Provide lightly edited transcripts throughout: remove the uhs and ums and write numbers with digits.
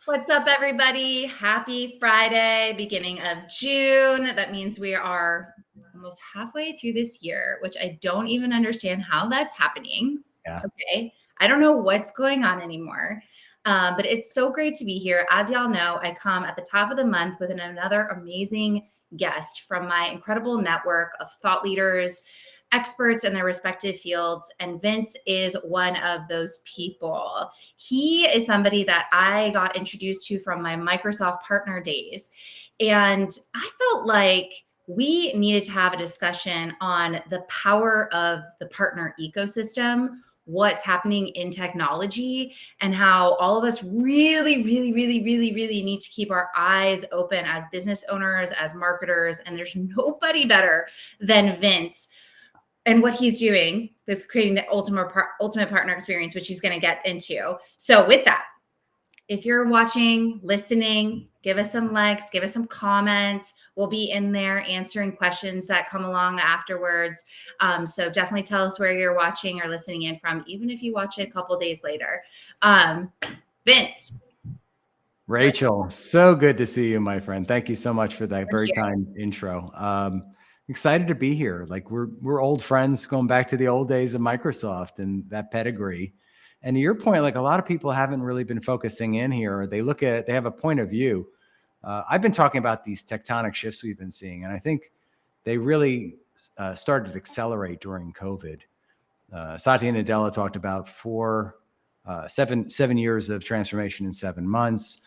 What's up, everybody? Happy Friday, beginning of June. That means we are almost halfway through this year, which I don't even understand how that's happening. Yeah. Okay. I don't know what's going on anymore. But it's so great to be here. As y'all know, I come at the top of the month with another amazing guest from my incredible network of thought leaders, experts in their respective fields. And Vince is one of those people. He is somebody that I got introduced to from my Microsoft partner days. And I felt like we needed to have a discussion on the power of the partner ecosystem, what's happening in technology, and how all of us really need to keep our eyes open as business owners, as marketers. And there's nobody better than Vince and what he's doing with creating the ultimate partner experience, which he's going to get into. So with that, if you're watching, listening, give us some likes, give us some comments. We'll be in there answering questions that come along afterwards. So definitely tell us where you're watching or listening in from, even if you watch it a couple days later. Vince. Rachel, so good to see you, my friend. Thank you so much for that very kind intro. Excited to be here. Like we're old friends going back to the old days of Microsoft and that pedigree. And to your point, like a lot of people haven't really been focusing in here. They have a point of view. I've been talking about these tectonic shifts we've been seeing, and I think they really started to accelerate during COVID. Satya Nadella talked about 7 years of transformation in 7 months.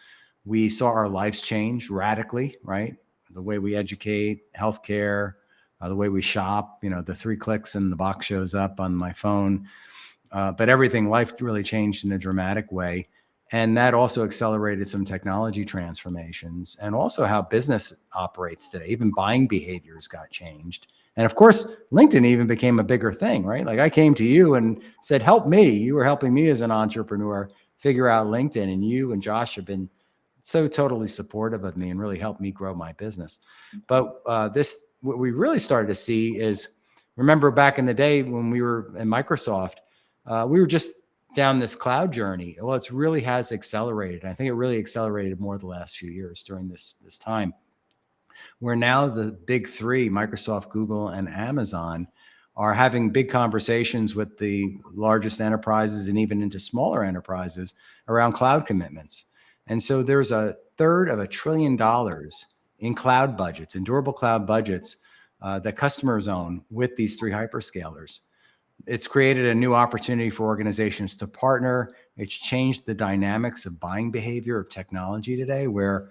We saw our lives change radically, right? The way we educate, healthcare, the way we shop, the 3 clicks and the box shows up on my phone. But life really changed in a dramatic way. And that also accelerated some technology transformations and also how business operates today. Even buying behaviors got changed. And of course, LinkedIn even became a bigger thing, right? Like I came to you and said, help me. You were helping me as an entrepreneur figure out LinkedIn, and you and Josh have been so totally supportive of me and really helped me grow my business. But what we really started to see is, remember back in the day when we were in Microsoft, we were just down this cloud journey. Well, it's really has accelerated. I think it really accelerated more the last few years during this time, where now the big 3, Microsoft, Google, and Amazon, are having big conversations with the largest enterprises and even into smaller enterprises around cloud commitments. And so there's $1/3 trillion in cloud budgets, in durable cloud budgets that customers own with these 3 hyperscalers. It's created a new opportunity for organizations to partner. It's changed the dynamics of buying behavior of technology today, where,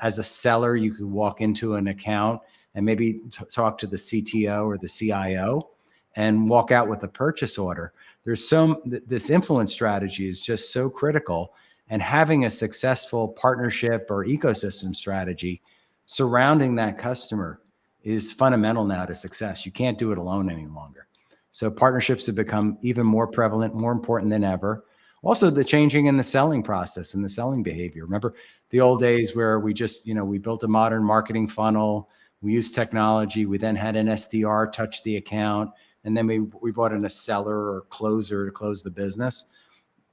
as a seller, you could walk into an account and maybe talk to the CTO or the CIO and walk out with a purchase order. This influence strategy is just so critical, and having a successful partnership or ecosystem strategy surrounding that customer is fundamental now to success. You can't do it alone any longer. So partnerships have become even more prevalent, more important than ever. Also, the changing in the selling process and the selling behavior. Remember the old days where we just, we built a modern marketing funnel, we used technology, we then had an SDR touch the account, and then we brought in a seller or closer to close the business.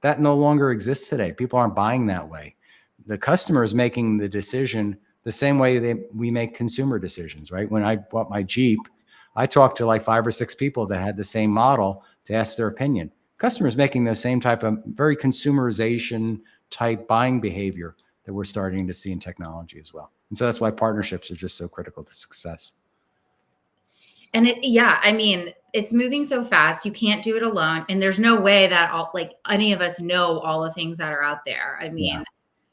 That no longer exists today. People aren't buying that way. The customer is making the decision the same way we make consumer decisions, right? When I bought my Jeep, I talked to like 5 or 6 people that had the same model to ask their opinion. Customers making the same type of very consumerization type buying behavior that we're starting to see in technology as well. And so that's why partnerships are just so critical to success. And it's moving so fast. You can't do it alone. And there's no way that any of us know all the things that are out there.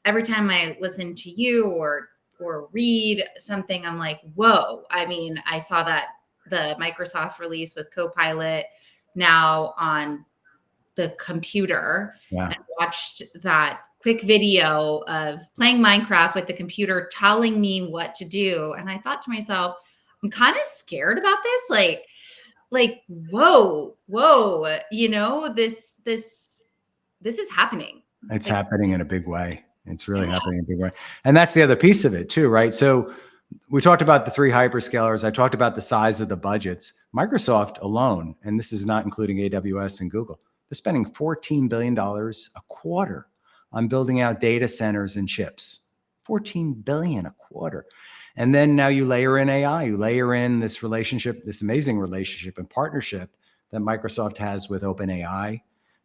Every time I listen to you or read something, I'm like, whoa. I saw that the Microsoft release with Copilot now on the computer, and watched that quick video of playing Minecraft with the computer telling me what to do. And I thought to myself, I'm kind of scared about this. Like, whoa, this is happening. It's happening in a big way. It's really happening in a big way. And that's the other piece of it too, right? So we talked about the 3 hyperscalers. I talked about the size of the budgets. Microsoft alone, and this is not including AWS and Google, they're spending $14 billion a quarter on building out data centers and chips. 14 billion a quarter. And then now you layer in AI, you layer in this relationship, this amazing relationship and partnership that Microsoft has with OpenAI.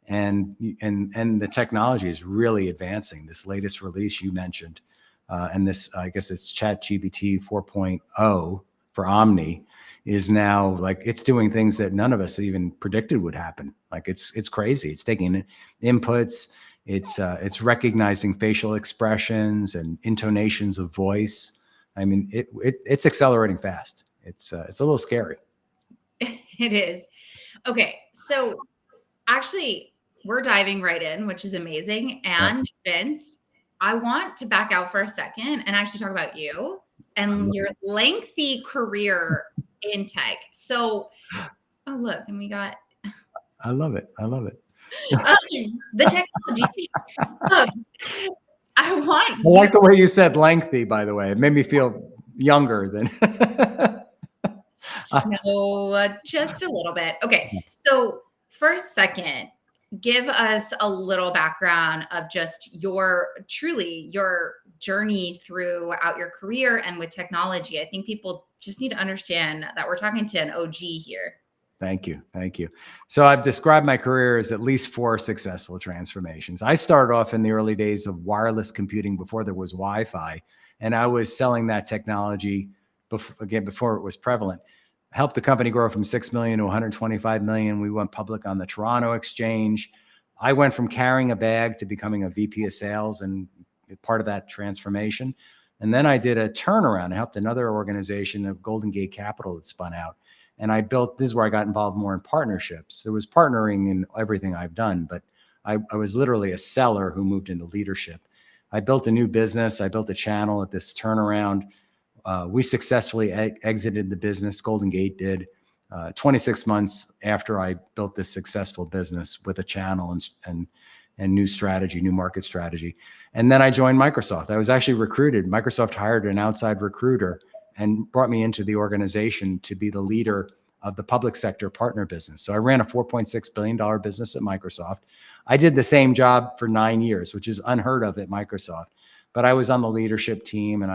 And the technology is really advancing. This latest release you mentioned, and this, I guess it's ChatGPT 4.0 for Omni, is now like, it's doing things that none of us even predicted would happen. Like it's crazy. It's taking inputs. It's recognizing facial expressions and intonations of voice. I mean, it's accelerating fast. It's a little scary. It is. Okay. So actually, we're diving right in, which is amazing. And Vince, I want to back out for a second and actually talk about you and your lengthy career in tech. So, oh, look, and we got. I love it. I love it. The technology. I want. I like the way you said lengthy, by the way. It made me feel younger than. No, just a little bit. Okay. So, for a second, give us a little background of just your journey throughout your career and with technology. I think people just need to understand that we're talking to an OG here. Thank you. Thank you. So I've described my career as at least 4 successful transformations. I started off in the early days of wireless computing before there was Wi-Fi, and I was selling that technology before it was prevalent. Helped the company grow from 6 million to 125 million. We went public on the Toronto Exchange. I went from carrying a bag to becoming a VP of sales and part of that transformation. And then I did a turnaround. I helped another organization, of Golden Gate Capital, that spun out. And I built, this is where I got involved more in partnerships. There was partnering in everything I've done, but I was literally a seller who moved into leadership. I built a new business. I built a channel at this turnaround. We successfully exited the business. Golden Gate did 26 months after I built this successful business with a channel and new strategy, new market strategy. And then I joined Microsoft. I was actually recruited. Microsoft hired an outside recruiter and brought me into the organization to be the leader of the public sector partner business. So I ran a $4.6 billion business at Microsoft. I did the same job for 9 years, which is unheard of at Microsoft. But I was on the leadership team, and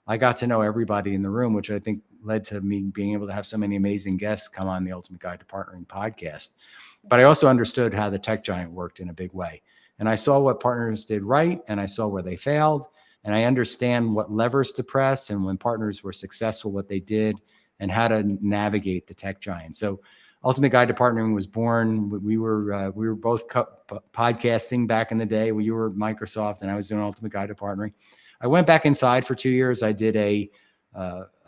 I got to know everybody in the room, which I think led to me being able to have so many amazing guests come on the Ultimate Guide to Partnering podcast. But I also understood how the tech giant worked in a big way. And I saw what partners did right, and I saw where they failed. And I understand what levers to press, and when partners were successful, what they did, and how to navigate the tech giant. So Ultimate Guide to Partnering was born. We were both podcasting back in the day. You were at Microsoft, and I was doing Ultimate Guide to Partnering. I went back inside for 2 years. I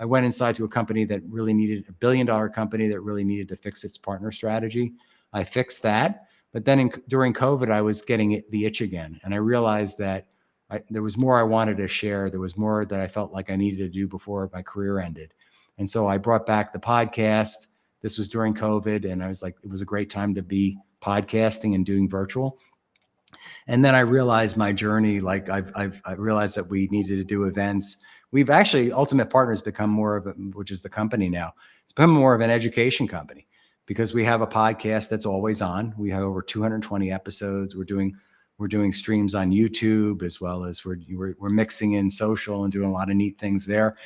went inside to a company that really needed, $1 billion company that really needed to fix its partner strategy. I fixed that. But then during COVID, I was getting the itch again. And I realized that there was more I wanted to share. There was more that I felt like I needed to do before my career ended. And so I brought back the podcast. This was during COVID. And I was like, it was a great time to be podcasting and doing virtual. And then I realized my journey, like I realized that we needed to do events. We've actually, Ultimate Partners become more of which is the company now. It's become more of an education company because we have a podcast that's always on. We have over 220 episodes. We're doing streams on YouTube, as well as we're mixing in social and doing a lot of neat things there.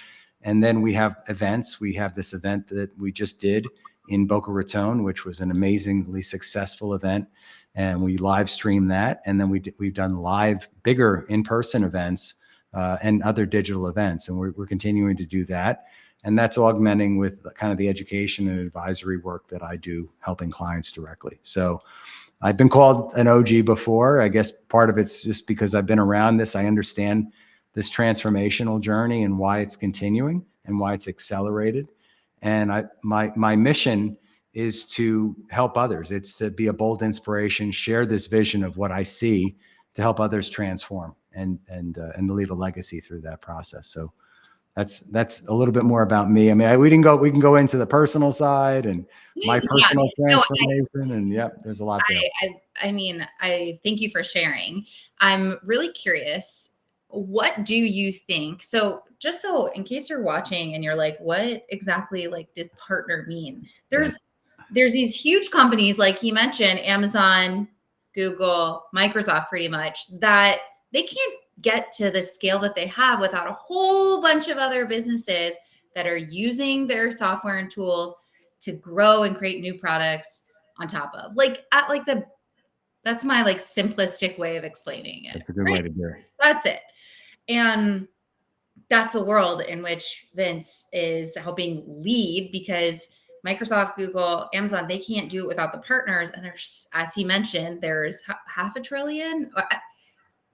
And then we have events. We have this event that we just did in Boca Raton, which was an amazingly successful event. And we live stream that. And then we've done live, bigger in-person events and other digital events. And we're continuing to do that. And that's augmenting with kind of the education and advisory work that I do, helping clients directly. So I've been called an OG before. I guess part of it's just because I've been around this. I understand this transformational journey and why it's continuing and why it's accelerated. And my mission is to help others. It's to be a bold inspiration, share this vision of what I see to help others transform and to leave a legacy through that process. So that's a little bit more about me. I mean, we can go into the personal side and my personal transformation, and there's a lot there. I mean, I thank you for sharing. I'm really curious. What do you think? So just so in case you're watching and you're like, what exactly like does partner mean? There's these huge companies like he mentioned, Amazon, Google, Microsoft pretty much, that they can't get to the scale that they have without a whole bunch of other businesses that are using their software and tools to grow and create new products on top of. Like at like the that's my like simplistic way of explaining it. That's a good way Right? to do it. That's it. And that's a world in which Vince is helping lead, because Microsoft, Google, Amazon, they can't do it without the partners. And there's, as he mentioned, there's half a trillion, Yeah.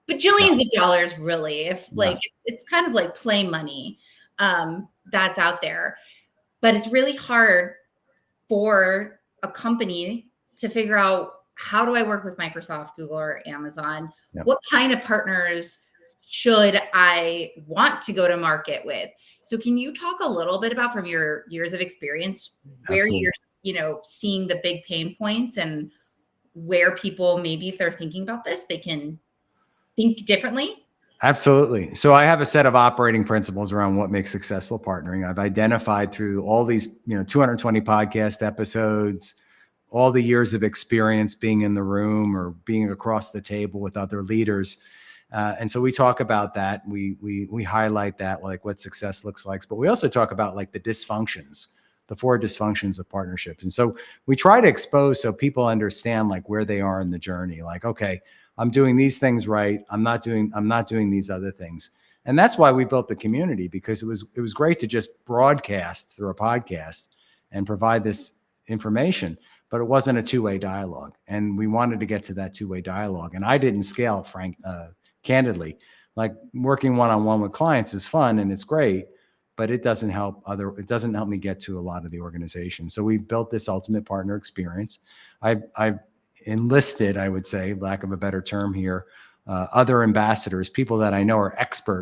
bajillions of dollars, really. If Yeah. like, it's kind of like play money that's out there. But it's really hard for a company to figure out, how do I work with Microsoft, Google, or Amazon? Yeah. What kind of partners should I want to go to market with? So can you talk a little bit about, from your years of experience, where Absolutely. you're, seeing the big pain points, and where people, maybe if they're thinking about this, they can think differently? Absolutely. So I have a set of operating principles around what makes successful partnering. I've identified through all these, 220 podcast episodes, all the years of experience being in the room or being across the table with other leaders. And so we talk about that. We highlight that, like what success looks like, but we also talk about like the dysfunctions, the 4 dysfunctions of partnerships. And so we try to expose so people understand like where they are in the journey. Like, okay, I'm doing these things right. I'm not doing these other things. And that's why we built the community, because it was great to just broadcast through a podcast and provide this information, but it wasn't a two-way dialogue. And we wanted to get to that two-way dialogue. And I didn't scale, candidly. Like working one-on-one with clients is fun and it's great, but it doesn't help me get to a lot of the organizations. So we built this ultimate partner experience. I've enlisted, I would say, lack of a better term here, other ambassadors, people that I know are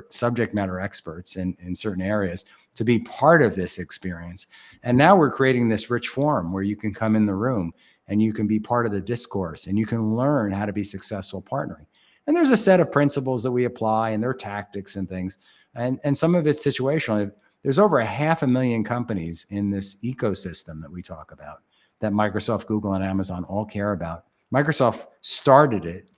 subject matter experts in certain areas, to be part of this experience. And now we're creating this rich forum where you can come in the room and you can be part of the discourse and you can learn how to be successful partnering. And there's a set of principles that we apply, and there are tactics and things. And some of it's situational. There's over 500,000 companies in this ecosystem that we talk about, that Microsoft, Google, and Amazon all care about. Microsoft started it.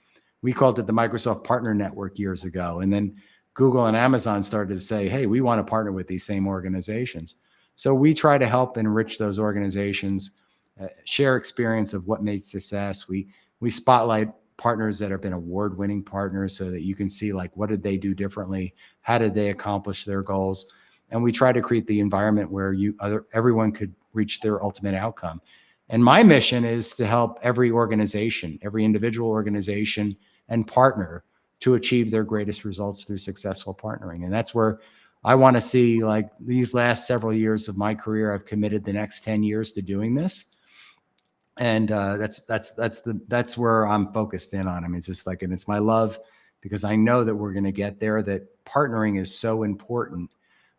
We called it the Microsoft Partner Network years ago. And then Google and Amazon started to say, hey, we want to partner with these same organizations. So we try to help enrich those organizations, share experience of what made success. We spotlight partners that have been award-winning partners so that you can see like, what did they do differently? How did they accomplish their goals? And we try to create the environment where everyone could reach their ultimate outcome. And my mission is to help every organization, every individual organization and partner, to achieve their greatest results through successful partnering. And that's where I want to see, like, these last several years of my career, I've committed the next 10 years to doing this. And that's where I'm focused in on. I mean, it's just like, and it's my love, because I know that we're going to get there, that partnering is so important.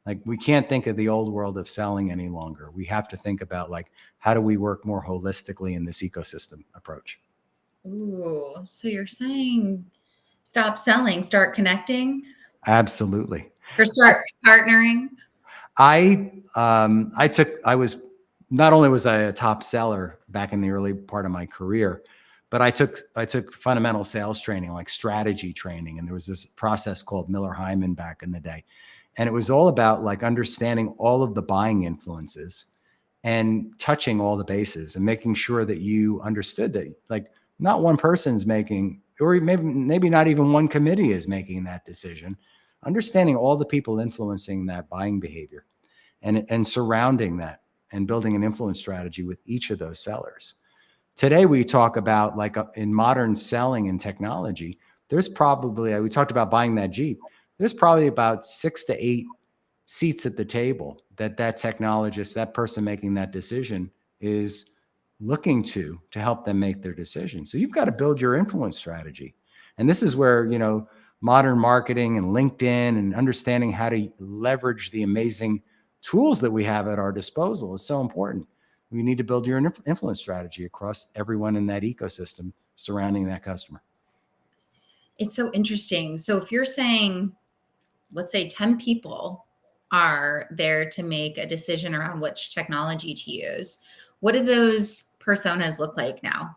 Like, we can't think of the old world of selling any longer. We have to think about, like, how do we work more holistically in this ecosystem approach? Ooh, so you're saying stop selling, start connecting, Absolutely. or start partnering? I was, not only was I a top seller back in the early part of my career, but I took fundamental sales training, like strategy training. And there was this process called Miller-Hyman back in the day. And it was all about like understanding all of the buying influences and touching all the bases and making sure that you understood that, like, not one person's making, or maybe not even one committee is making that decision. Understanding all the people influencing that buying behavior and surrounding that and building an influence strategy with each of those sellers. Today, we talk about, like, in modern selling and technology, there's probably, we talked about buying that Jeep. There's probably about 6 to 8 seats at the table that technologist, that person making that decision, is looking to help them make their decision. So you've got to build your influence strategy. And this is where, modern marketing and LinkedIn and understanding how to leverage the amazing tools that we have at our disposal is so important. You need to build your influence strategy across everyone in that ecosystem surrounding that customer. It's so interesting. So if you're saying, let's say 10 people are there to make a decision around which technology to use, what do those personas look like now?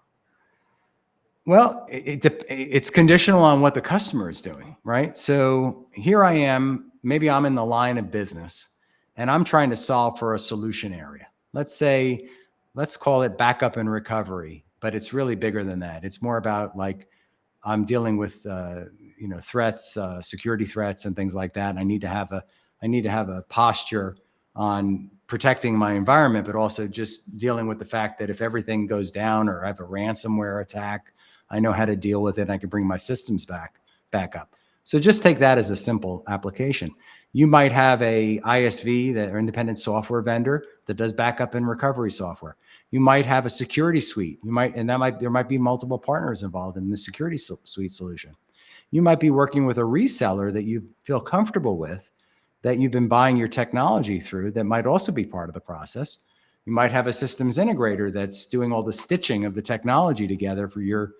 Well, it's conditional on what the customer is doing, right? So here I am, maybe I'm in the line of business and I'm trying to solve for a solution area. Let's say, let's call it backup and recovery, but it's really bigger than that. It's more about like I'm dealing with threats, security threats, and things like that. And I need to have a posture on protecting my environment, but also just dealing with the fact that if everything goes down or I have a ransomware attack, I know how to deal with it. And I can bring my systems back up. So just take that as a simple application. You might have a ISV, that or independent software vendor, that does backup and recovery software. You might have a security suite. There might be multiple partners involved in the security suite solution. You might be working with a reseller that you feel comfortable with, that you've been buying your technology through, that might also be part of the process. You might have a systems integrator that's doing all the stitching of the technology together for your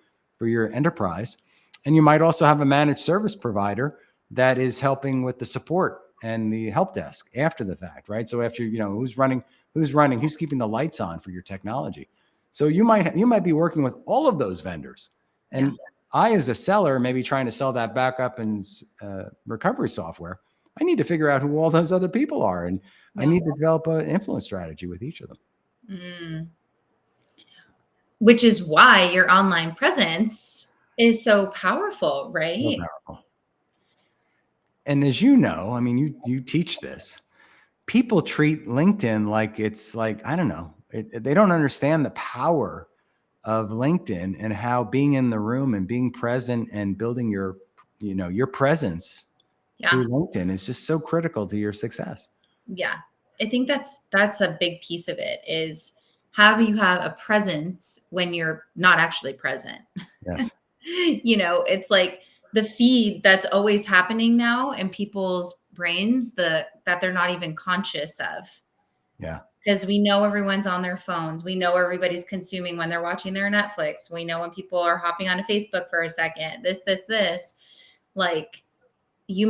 enterprise. And you might also have a managed service provider that is helping with the support and the help desk after the fact, right? So after, who's keeping the lights on for your technology. So you might be working with all of those vendors. And I, as a seller, maybe trying to sell that backup and recovery software, I need to figure out who all those other people are. And I need to develop an influence strategy with each of them. Mm. Which is why your online presence is so powerful, right? So powerful. And as you know, I mean, you teach this. People treat LinkedIn like it's like, I don't know, they don't understand the power of LinkedIn and how being in the room and being present and building your presence through LinkedIn is just so critical to your success. Yeah. I think that's a big piece of it, is how do you have a presence when you're not actually present? Yes. It's like the feed that's always happening now in people's brains that they're not even conscious of. Yeah. Because we know everyone's on their phones. We know everybody's consuming when they're watching their Netflix. We know when people are hopping onto Facebook for a second, this. Like, you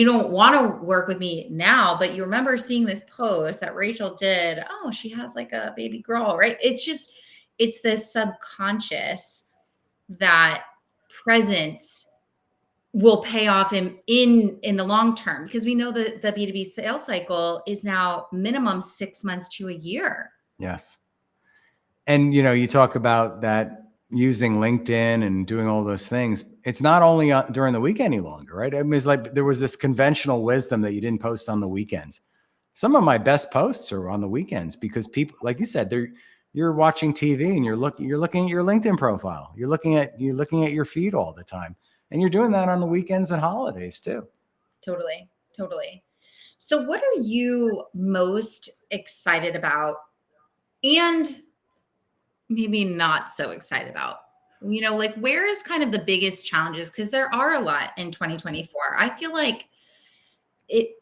don't want to work with me now, but you remember seeing this post that Rachel did. Oh, she has like a baby girl, right? It's this subconscious that presence will pay off in the long term, because we know that the B2B sales cycle is now minimum 6 months to a year. Yes. And, you talk about that, using LinkedIn and doing all those things. It's not only during the week any longer, right? I mean, it's like there was this conventional wisdom that you didn't post on the weekends. Some of my best posts are on the weekends because people, like you said, you're watching TV and you're looking at your LinkedIn profile. You're looking at your feed all the time. And you're doing that on the weekends and holidays too. Totally. So what are you most excited about, and maybe not so excited about? Like, where is kind of the biggest challenges? Because there are a lot in 2024. I feel like the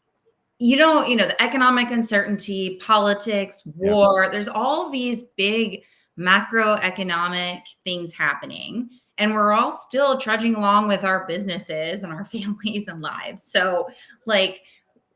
economic uncertainty, politics, war, there's all these big macroeconomic things happening. And we're all still trudging along with our businesses and our families and lives. So, like,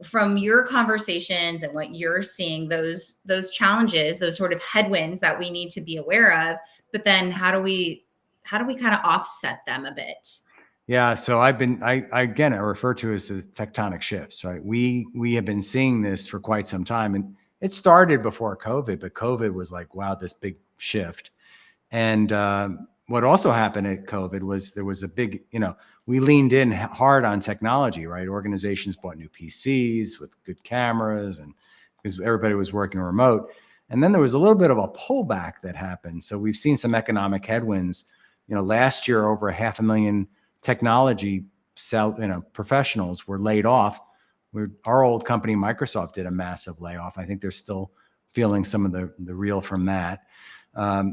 from your conversations and what you're seeing, those challenges, those sort of headwinds that we need to be aware of, but then how do we kind of offset them a bit? Yeah. So I refer to it as tectonic shifts, right? We have been seeing this for quite some time, and it started before COVID, but COVID was like, wow, this big shift. And what also happened at COVID was there was a big, we leaned in hard on technology, right? Organizations bought new PCs with good cameras, and because everybody was working remote. And then there was a little bit of a pullback that happened. So we've seen some economic headwinds. Last year, over 500,000 technology professionals were laid off. Our old company, Microsoft, did a massive layoff. I think they're still feeling some of the reel from that.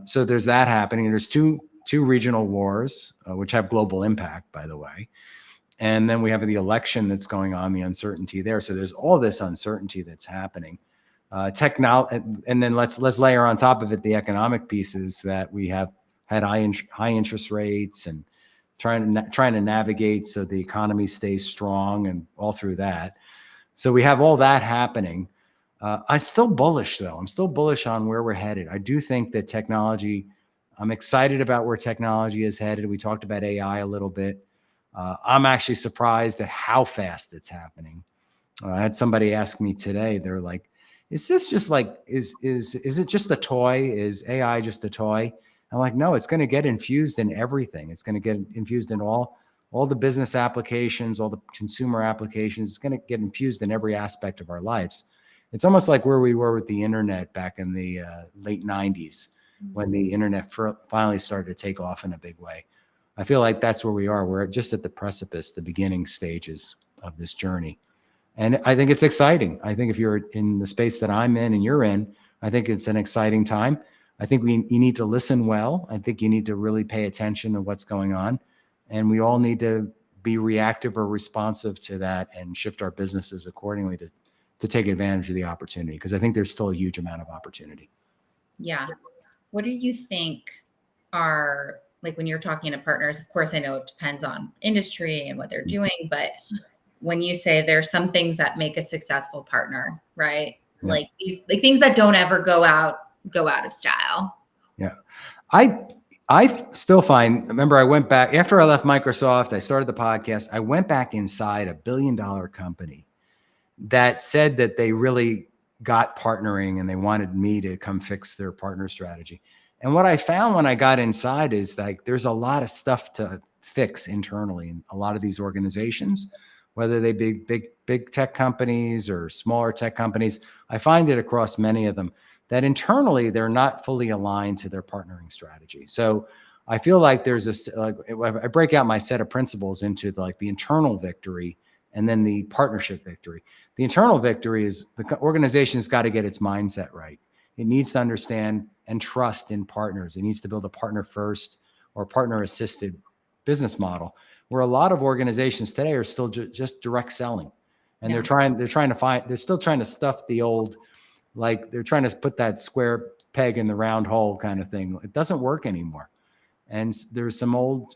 So there's that happening. There's two regional wars, which have global impact, by the way. And then we have the election that's going on, the uncertainty there. So there's all this uncertainty that's happening. And then let's layer on top of it the economic pieces that we have had high interest rates and trying to navigate so the economy stays strong and all through that. So we have all that happening. I'm still bullish, though. I'm still bullish on where we're headed. I do think that technology I'm excited about where technology is headed. We talked about AI a little bit. I'm actually surprised at how fast it's happening. I had somebody ask me today, they're like, is this just like, is it just a toy? Is AI just a toy? I'm like, no, it's going to get infused in everything. It's going to get infused in all the business applications, all the consumer applications. It's going to get infused in every aspect of our lives. It's almost like where we were with the internet back in the late 90s when the internet finally started to take off in a big way. I feel like that's where we are. We're just at the precipice, the beginning stages of this journey. And I think it's exciting. I think if you're in the space that I'm in and you're in, I think it's an exciting time. I think you need to listen well. I think you need to really pay attention to what's going on. And we all need to be reactive or responsive to that and shift our businesses accordingly to take advantage of the opportunity. Because I think there's still a huge amount of opportunity. Yeah. What do you think are, like, when you're talking to partners? Of course, I know it depends on industry and what they're doing, but when you say there's some things that make a successful partner, right? Yeah. Like these, like things that don't ever go out of style. Yeah. I still find, remember I went back after I left Microsoft, I started the podcast. I went back inside $1 billion company that said that they really got partnering and they wanted me to come fix their partner strategy. And what I found when I got inside is like, there's a lot of stuff to fix internally in a lot of these organizations, whether they be big tech companies or smaller tech companies. I find it across many of them that internally they're not fully aligned to their partnering strategy. So I feel like there's I break out my set of principles into like the internal victory and then the partnership victory. The internal victory is the organization's got to get its mindset right. It needs to understand and trust in partners. It needs to build a partner first or partner assisted business model, where a lot of organizations today are still just direct selling. And they're still trying to stuff the old, like they're trying to put that square peg in the round hole kind of thing. It doesn't work anymore. And there's some old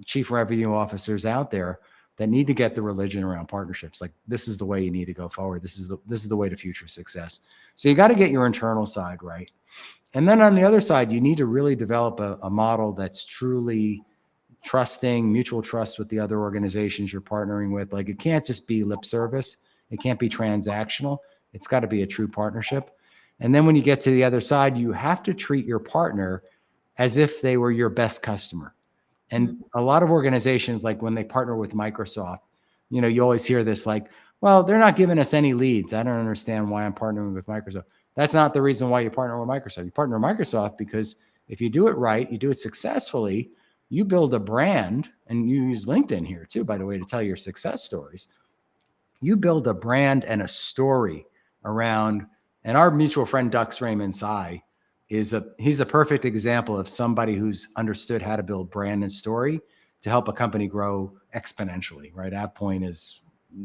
chief revenue officers out there that need to get the religion around partnerships. Like, this is the way you need to go forward. This is the way to future success. So you got to get your internal side right. And then on the other side, you need to really develop a model that's truly trusting, mutual trust with the other organizations you're partnering with. Like, it can't just be lip service. It can't be transactional. It's got to be a true partnership. And then when you get to the other side, you have to treat your partner as if they were your best customer. And a lot of organizations, like when they partner with Microsoft, you always hear this like, well, they're not giving us any leads. I don't understand why I'm partnering with Microsoft. That's not the reason why you partner with Microsoft. You partner with Microsoft because if you do it right, you do it successfully, you build a brand, and you use LinkedIn here too, by the way, to tell your success stories. You build a brand and a story around, and our mutual friend, Dux Raymond Sy, he's a perfect example of somebody who's understood how to build brand and story to help a company grow exponentially, right? AvePoint is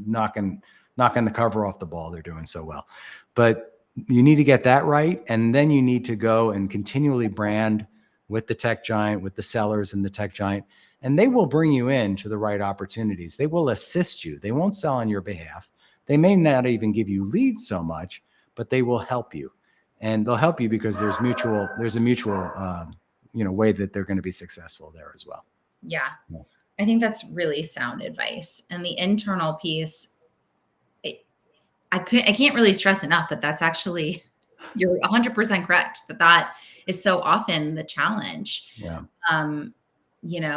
knocking the cover off the ball. They're doing so well, but you need to get that right. And then you need to go and continually brand with the tech giant, with the sellers and the tech giant, and they will bring you into the right opportunities. They will assist you. They won't sell on your behalf. They may not even give you leads so much, but they will help you. And they'll help you because there's a mutual way that they're going to be successful there as well. Yeah. I think that's really sound advice. And the internal piece, I can't really stress enough that that's actually, you're 100% correct, that is so often the challenge. Yeah.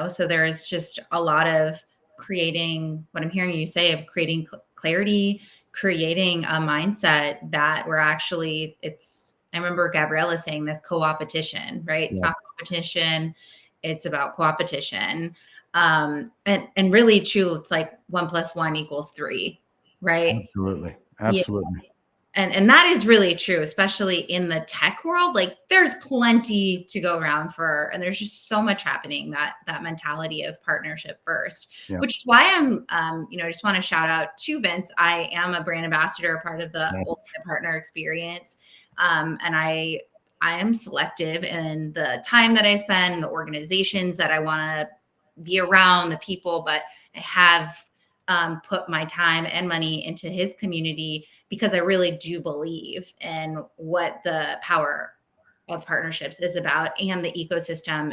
So there's just a lot of creating, what I'm hearing you say, of creating clarity, creating a mindset that we're actually, I remember Gabriella saying this, co-opetition, right? It's not competition. It's about co-opetition. And really true. It's like 1 + 1 = 3, right? Absolutely. Yeah. And that is really true, especially in the tech world. Like, there's plenty to go around for, and there's just so much happening, that mentality of partnership first, which is why I'm, I just want to shout out to Vince. I am a brand ambassador, part of the Ultimate Partner Experience. And I am selective in the time that I spend, the organizations that I want to be around, the people, but I have put my time and money into his community because I really do believe in what the power of partnerships is about, and the ecosystem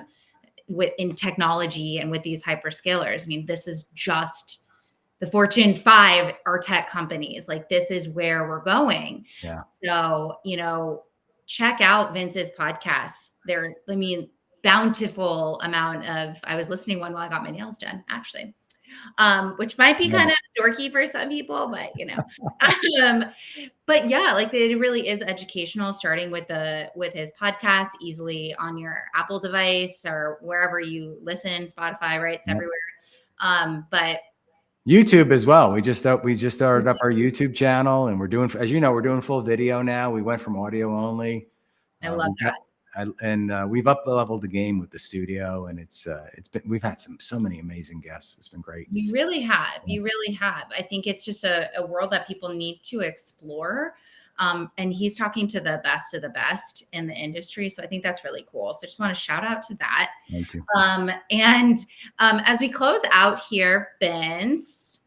in technology and with these hyperscalers. I mean, this is just the Fortune 5 are tech companies. Like, this is where we're going. Yeah. So, check out Vince's podcasts. They're, I mean, bountiful amount of, I was listening one while I got my nails done, actually. Which might be kind of dorky for some people, but but yeah, like, it really is educational, starting with his podcast, easily on your Apple device or wherever you listen, Spotify, right? It's everywhere. But YouTube as well. We just started up our YouTube channel, and we're doing, as you know, we're doing full video now. We went from audio only. I love that. We've up leveled the game with the studio, and we've had so many amazing guests. It's been great. You really have. You really have. I think it's just a world that people need to explore. And he's talking to the best of the best in the industry. So I think that's really cool. So I just want to shout out to that. Thank you. As we close out here, Vince,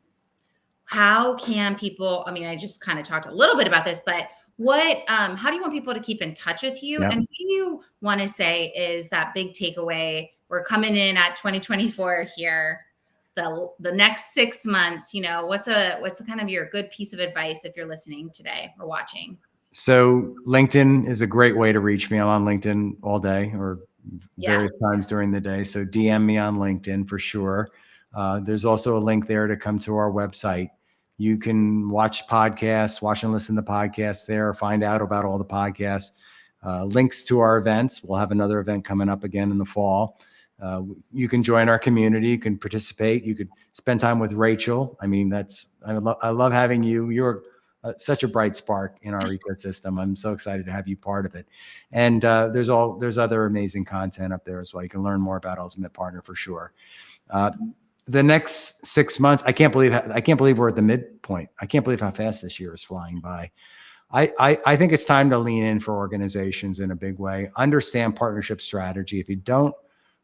how can people, I mean, I just kind of talked a little bit about this, but how do you want people to keep in touch with you? Yep. And what do you want to say is that big takeaway? We're coming in at 2024 here. The next 6 months, what's a kind of your good piece of advice if you're listening today or watching? So LinkedIn is a great way to reach me. I'm on LinkedIn all day or various times during the day. So DM me on LinkedIn for sure. There's also a link there to come to our website. You can watch podcasts, watch and listen to podcasts there, find out about all the podcasts, links to our events. We'll have another event coming up again in the fall. You can join our community. You can participate. You could spend time with Rachel. I mean, I love having you. You're such a bright spark in our ecosystem. I'm so excited to have you part of it. And there's other amazing content up there as well. You can learn more about Ultimate Partner for sure. The next 6 months, I can't believe we're at the midpoint. I can't believe how fast this year is flying by. I think it's time to lean in for organizations in a big way. Understand partnership strategy. If you don't,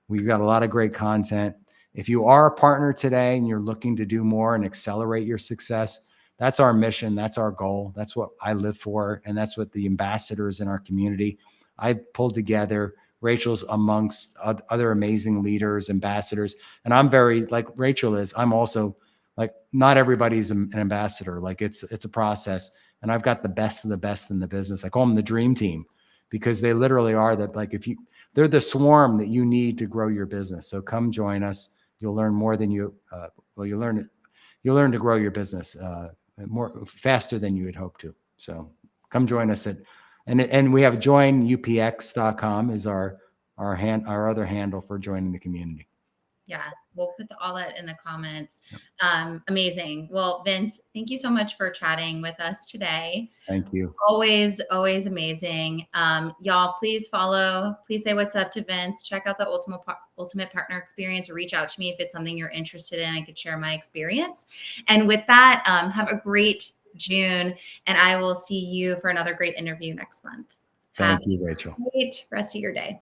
we've got a lot of great content. If you are a partner today and you're looking to do more and accelerate your success, that's our mission. That's our goal. That's what I live for. And that's what the ambassadors in our community I've pulled together. Rachel's amongst other amazing leaders, ambassadors. And I'm very, like Rachel is, I'm also like, not everybody's an ambassador. Like it's a process. And I've got the best of the best in the business. I call them the dream team because they literally are that. Like they're the swarm that you need to grow your business. So come join us. You'll learn more than you'll learn to grow your business more faster than you would hope to. So come join us and we have joinupx.com is our other handle for joining the community. Yeah, we'll put all that in the comments. Amazing. Well, Vince, thank you so much for chatting with us today. Thank you. Always amazing. Y'all, please follow. Please say what's up to Vince. Check out the Ultimate Partner Experience or reach out to me if it's something you're interested in. I could share my experience. And with that, have a great June, and I will see you for another great interview next month. Thank you, Rachel. Have a great rest of your day.